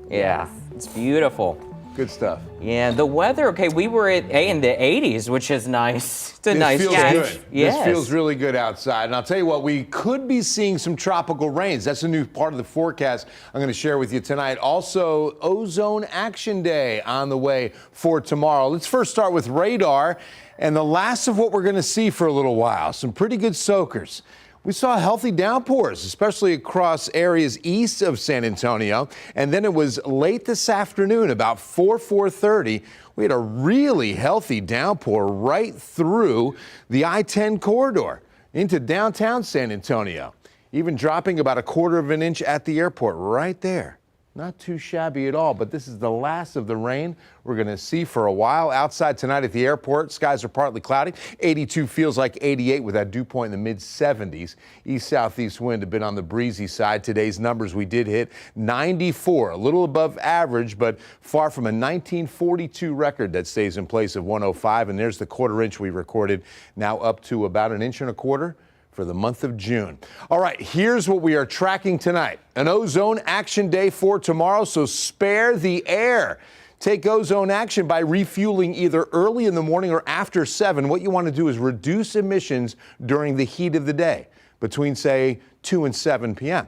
Yeah, it's beautiful. Good stuff. Yeah, the weather, okay, we were in the 80s, which is nice. It's a nice feels change. good. Yes. This feels really good outside. And I'll tell you what, we could be seeing some tropical rains. That's a new part of the forecast I'm going to share with you tonight. Also, Ozone Action Day on the way for tomorrow. Let's first start with radar and the last of what we're going to see for a little while. Some pretty good soakers. We saw healthy downpours, especially across areas east of San Antonio. And then it was late this afternoon, about 4:30, we had a really healthy downpour right through the I-10 corridor into downtown San Antonio, even dropping about 1/4 of an inch at the airport right there. Not too shabby at all, but this is the last of the rain we're going to see for a while. Outside tonight at the airport, skies are partly cloudy. 82 feels like 88 with that dew point in the mid-70s. East-southeast wind a bit on the breezy side. Today's numbers, we did hit 94, a little above average, but far from a 1942 record that stays in place of 105. And there's the 1/4 inch we recorded, now up to about 1.25 inches. For the month of June. All right, here's what we are tracking tonight. An ozone action day for tomorrow, so spare the air. Take ozone action by refueling either early in the morning or after 7. What you want to do is reduce emissions during the heat of the day, between, say, 2 and 7 p.m.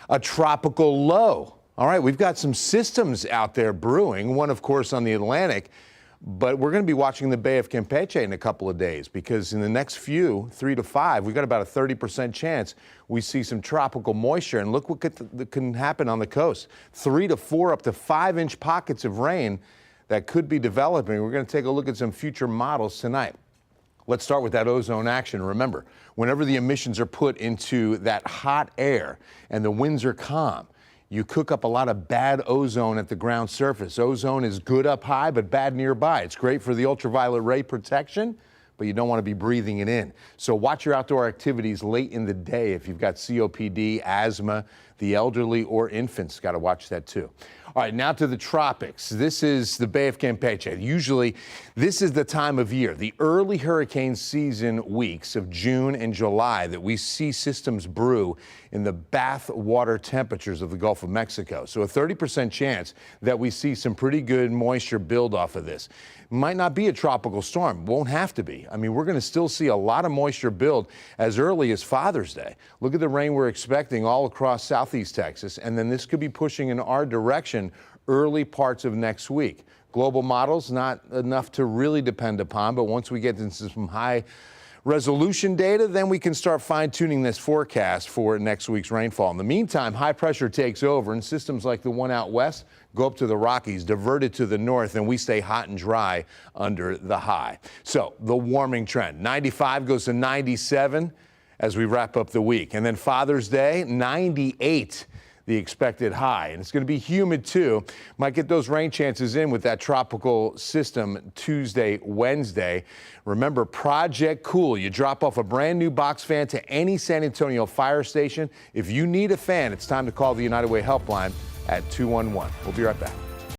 A tropical low. All right, we've got some systems out there brewing, one, of course, on the Atlantic. But we're going to be watching the Bay of Campeche in a couple of days because in the next few, 3 to 5, we've got about a 30% chance we see some tropical moisture. And look what can happen on the coast. 3 to 4, up to 5-inch pockets of rain that could be developing. We're going to take a look at some future models tonight. Let's start with that ozone action. Remember, whenever the emissions are put into that hot air and the winds are calm, you cook up a lot of bad ozone at the ground surface. Ozone is good up high, but bad nearby. It's great for the ultraviolet ray protection, but you don't want to be breathing it in. So watch your outdoor activities late in the day. If you've got COPD, asthma, the elderly, or infants, got to watch that too. All right, now to the tropics. This is the Bay of Campeche. Usually, this is the time of year, the early hurricane season weeks of June and July, that we see systems brew in the bath water temperatures of the Gulf of Mexico. So a 30% chance that we see some pretty good moisture build off of this. Might not be a tropical storm, won't have to be. I mean, we're going to still see a lot of moisture build as early as Father's Day. Look at the rain we're expecting all across southeast Texas, and then this could be pushing in our direction early parts of next week. Global models, not enough to really depend upon, but once we get into some high resolution data, then we can start fine-tuning this forecast for next week's rainfall. In the meantime, high pressure takes over, and systems like the one out west go up to the Rockies, divert it to the north, and we stay hot and dry under the high. So the warming trend, 95 goes to 97 as we wrap up the week. And then Father's Day, 98. The expected high, and it's going to be humid too. Might get those rain chances in with that tropical system Tuesday, Wednesday. Remember, Project Cool. You drop off a brand new box fan to any San Antonio fire station. If you need a fan, it's time to call the United Way helpline at 211. We'll be right back.